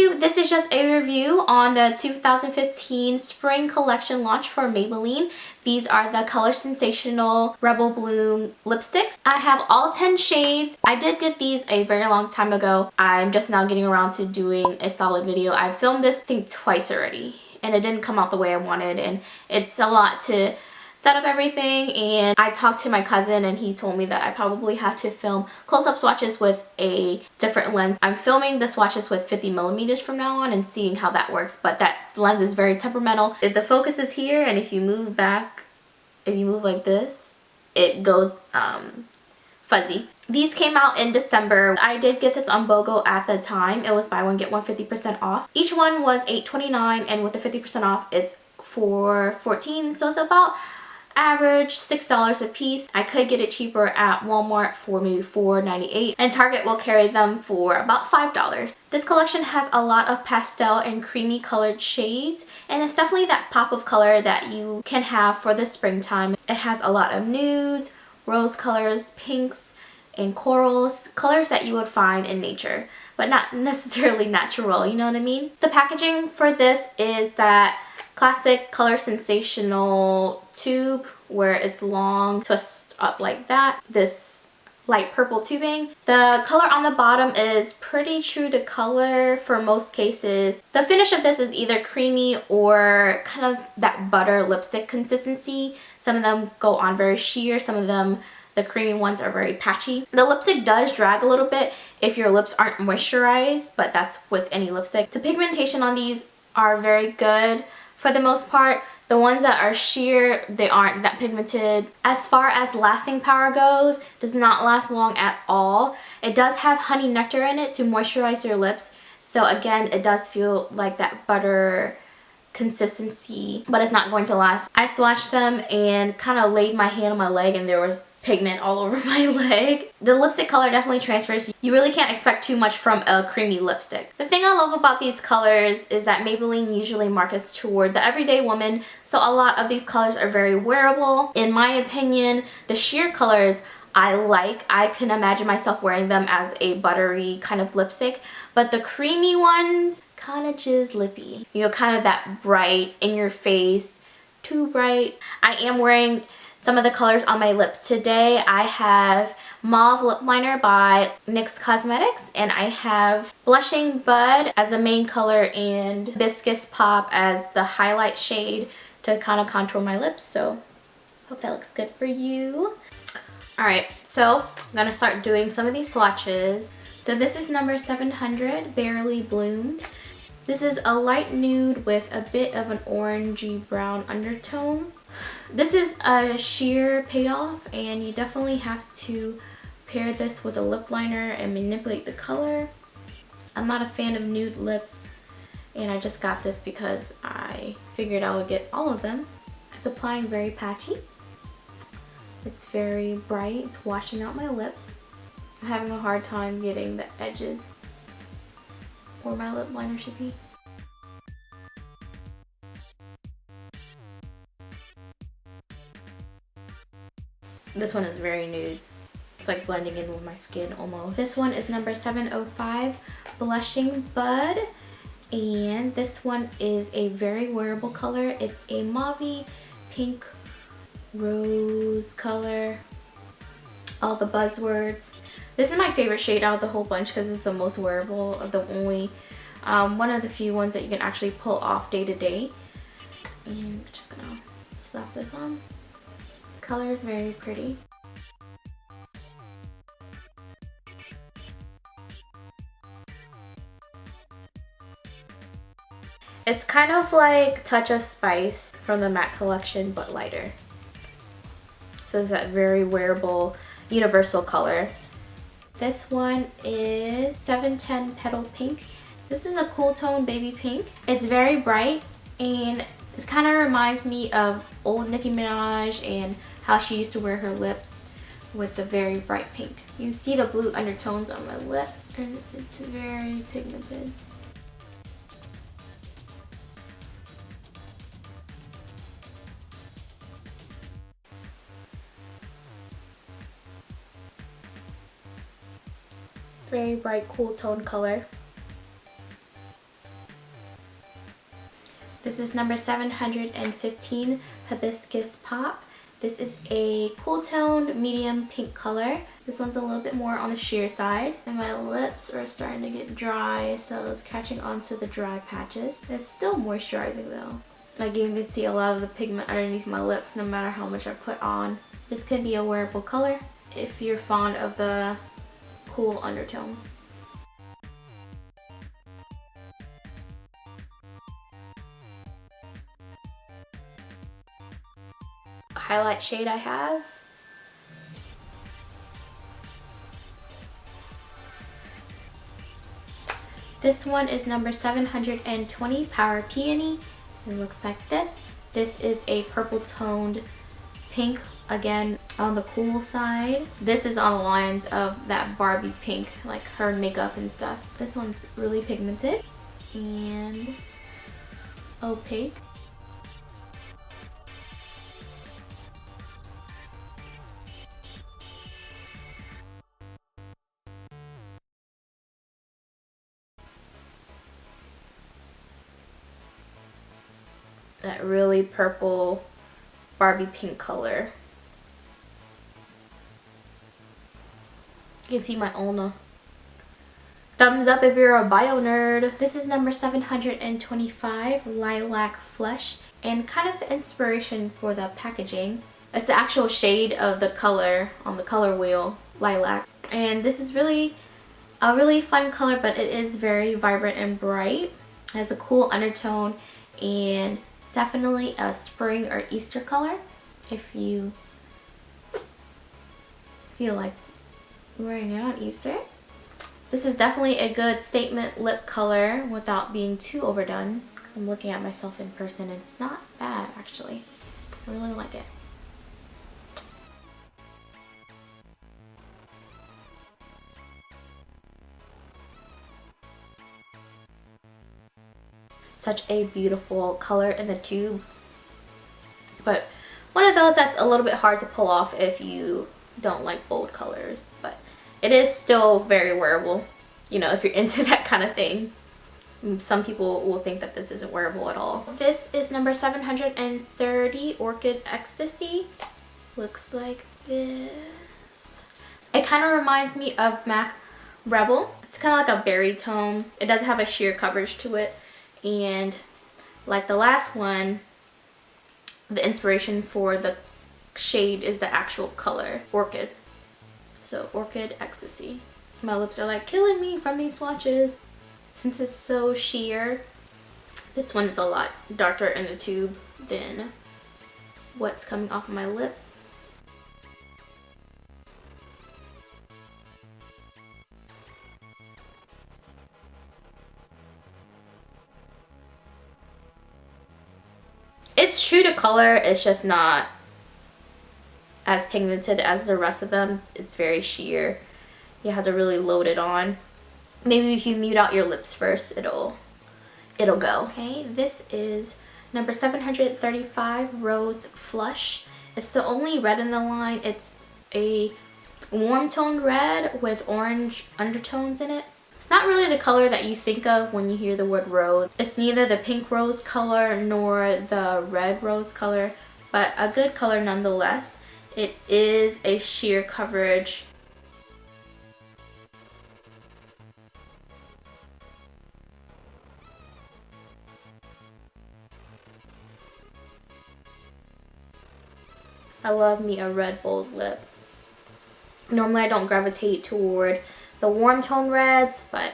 YouTube, this is just a review on the 2015 spring collection launch for Maybelline. These are the Color Sensational Rebel Bloom lipsticks. I have all 10 shades. I did get these a very long time ago. I'm just now getting around to doing a solid video. I filmed this I think twice already and it didn't come out the way I wanted, and it's a lot to set up everything. And I talked to my cousin and he told me that I probably have to film close-up swatches with a different lens. I'm filming the swatches with 50mm from now on and seeing how that works, but that lens is very temperamental. If the focus is here and if you move back, if you move like this, it goes fuzzy. These came out in December. I did get this on BOGO at the time. It was buy one get one 50% off. Each one was $8.29 and with the 50% off it's $4.14, so it's about average $6 a piece. I could get it cheaper at Walmart for maybe $4.98, and Target will carry them for about $5. This collection has a lot of pastel and creamy colored shades, and it's definitely that pop of color that you can have for the springtime. It has a lot of nudes, rose colors, pinks, and corals, colors that you would find in nature, but not necessarily natural, you know what I mean? The packaging for this is that classic Color Sensational tube where it's long, twist up like that. This light purple tubing. The color on the bottom is pretty true to color for most cases. The finish of this is either creamy or kind of that butter lipstick consistency. Some of them go on very sheer, some of them, the creamy ones, are very patchy. The lipstick does drag a little bit if your lips aren't moisturized, but that's with any lipstick. The pigmentation on these are very good for the most part. The ones that are sheer, they aren't that pigmented. As far as lasting power goes, does not last long at all. It does have honey nectar in it to moisturize your lips, so again, it does feel like that butter consistency, but it's not going to last. I swatched them and kind of laid my hand on my leg and there was pigment all over my leg. The lipstick color definitely transfers. You really can't expect too much from a creamy lipstick. The thing I love about these colors is that Maybelline usually markets toward the everyday woman, so a lot of these colors are very wearable. In my opinion, the sheer colors I like. I can imagine myself wearing them as a buttery kind of lipstick, but the creamy ones, kind of just lippy. You know, kind of that bright, in your face, too bright. I am wearing some of the colors on my lips today. I have Mauve lip liner by NYX Cosmetics, and I have Blushing Bud as the main color and Hibiscus Pop as the highlight shade to kind of contour my lips, so hope that looks good for you. Alright, so I'm going to start doing some of these swatches. So this is number 700, Barely Bloomed. This is a light nude with a bit of an orangey brown undertone. This is a sheer payoff, and you definitely have to pair this with a lip liner and manipulate the color. I'm not a fan of nude lips, and I just got this because I figured I would get all of them. It's applying very patchy. It's very bright. It's washing out my lips. I'm having a hard time getting the edges where my lip liner should be. This one is very nude. It's like blending in with my skin almost. This one is number 705, Blushing Bud. And this one is a very wearable color. It's a mauve pink rose color. All the buzzwords. This is my favorite shade out of the whole bunch because it's the most wearable, the only one of the few ones that you can actually pull off day to day. And I'm just gonna slap this on. Color is very pretty. It's kind of like Touch of Spice from the MAC collection, but lighter. So it's that very wearable, universal color. This one is 710 Petal Pink. This is a cool tone baby pink. It's very bright, and this kind of reminds me of old Nicki Minaj and how she used to wear her lips with the very bright pink. You can see the blue undertones on my lips, and it's very pigmented. Very bright, cool tone color. This is number 715, Hibiscus Pop. This is a cool toned medium pink color. This one's a little bit more on the sheer side. And my lips are starting to get dry, so it's catching onto the dry patches. It's still moisturizing though. Like you can see a lot of the pigment underneath my lips no matter how much I put on. This could be a wearable color if you're fond of the cool undertone. Highlight shade I have. This one is number 720, Power Peony. It looks like this. This is a purple toned pink, again on the cool side. This is on the lines of that Barbie pink, like her makeup and stuff. This one's really pigmented and opaque. That really purple Barbie pink color. You can see my ulna. Thumbs up if you're a bio nerd. This is number 725, Lilac Flush, and kind of the inspiration for the packaging. It's the actual shade of the color on the color wheel, lilac. And this is really a really fun color, but it is very vibrant and bright. It has a cool undertone and definitely a spring or Easter color if you feel like wearing it on Easter. This is definitely a good statement lip color without being too overdone. I'm looking at myself in person and it's not bad actually. I really like it. Such a beautiful color in the tube, but one of those that's a little bit hard to pull off if you don't like bold colors, but it is still very wearable, you know, if you're into that kind of thing. Some people will think that this isn't wearable at all. This is number 730, Orchid Ecstasy. Looks like this. It kind of reminds me of MAC Rebel. It's kind of like a berry tone. It does have a sheer coverage to it. And like the last one, the inspiration for the shade is the actual color, Orchid. So Orchid Ecstasy. My lips are like killing me from these swatches. Since it's so sheer, this one is a lot darker in the tube than what's coming off of my lips. It's true to color, it's just not as pigmented as the rest of them. It's very sheer. You have to really load it on. Maybe if you mute out your lips first, it'll go. Okay, this is number 735, Rose Flush. It's the only red in the line. It's a warm toned red with orange undertones in it. It's not really the color that you think of when you hear the word rose. It's neither the pink rose color nor the red rose color, but a good color nonetheless. It is a sheer coverage. I love me a red bold lip. Normally I don't gravitate toward the warm tone reds, but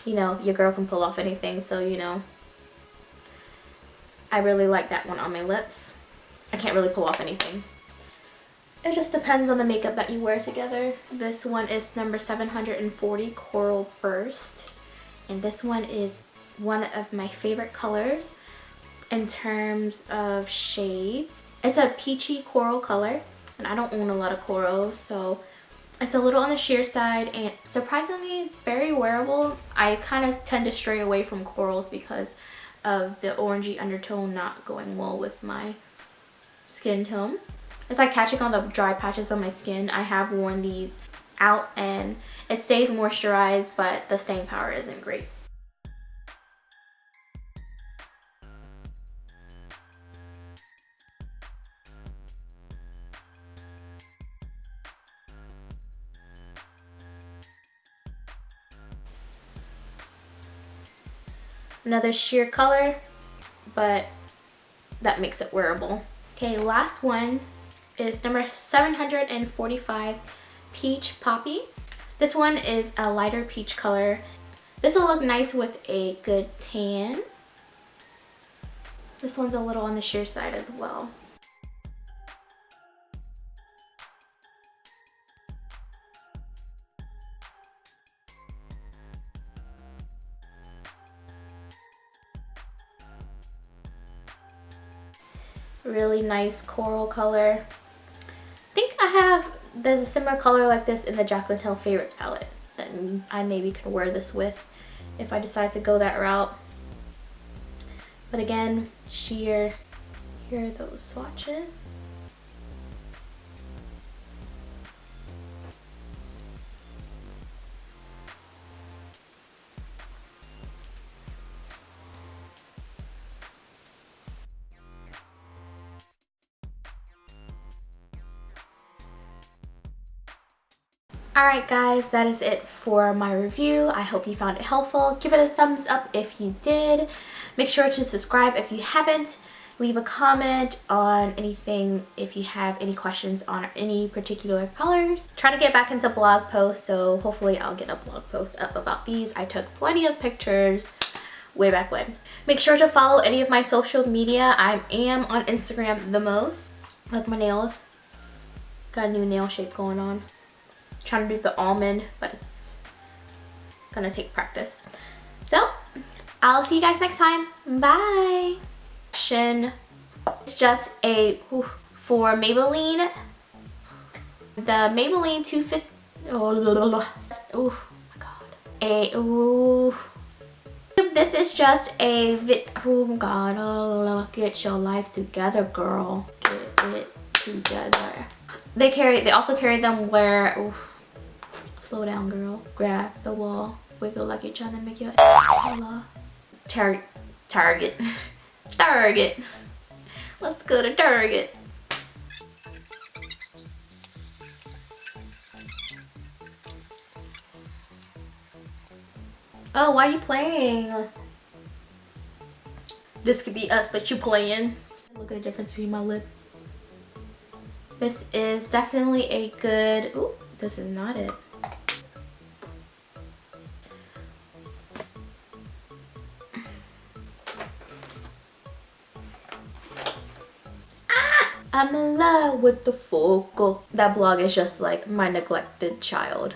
you know, your girl can pull off anything, so you know, I really like that one on my lips. I can't really pull off anything. It just depends on the makeup that you wear together. This one is number 740, Coral Burst, and this one is one of my favorite colors in terms of shades. It's a peachy coral color, and I don't own a lot of corals, so it's a little on the sheer side, and surprisingly it's very wearable. I kind of tend to stray away from corals because of the orangey undertone not going well with my skin tone. It's like catching on the dry patches on my skin. I have worn these out and it stays moisturized, but the staying power isn't great. Another sheer color, but that makes it wearable. Okay, last one is number 745, Peach Poppy. This one is a lighter peach color. This will look nice with a good tan. This one's a little on the sheer side as well. Really nice coral color. I think there's a similar color like this in the Jaclyn Hill Favorites palette that I maybe could wear this with if I decide to go that route. But again, sheer. Here are those swatches. Alright guys, that is it for my review. I hope you found it helpful. Give it a thumbs up if you did. Make sure to subscribe if you haven't. Leave a comment on anything if you have any questions on any particular colors. Trying to get back into blog posts, so hopefully I'll get a blog post up about these. I took plenty of pictures way back when. Make sure to follow any of my social media. I am on Instagram the most. Like my nails. Got a new nail shape going on. Trying to do the almond, but it's gonna take practice. So I'll see you guys next time. Bye. It's just a for Maybelline, the Maybelline 250. Oh my god. This is just a oh god. Get your life together, girl. Get it together. They also carry them where. Slow down, girl. Grab the wall. Wiggle like you're trying to make your Target. Target. Let's go to Target. Oh, why are you playing? This could be us, but you playing. Look at the difference between my lips. This is definitely a good. Ooh, this is not it. I'm in love with the focal. That blog is just like my neglected child.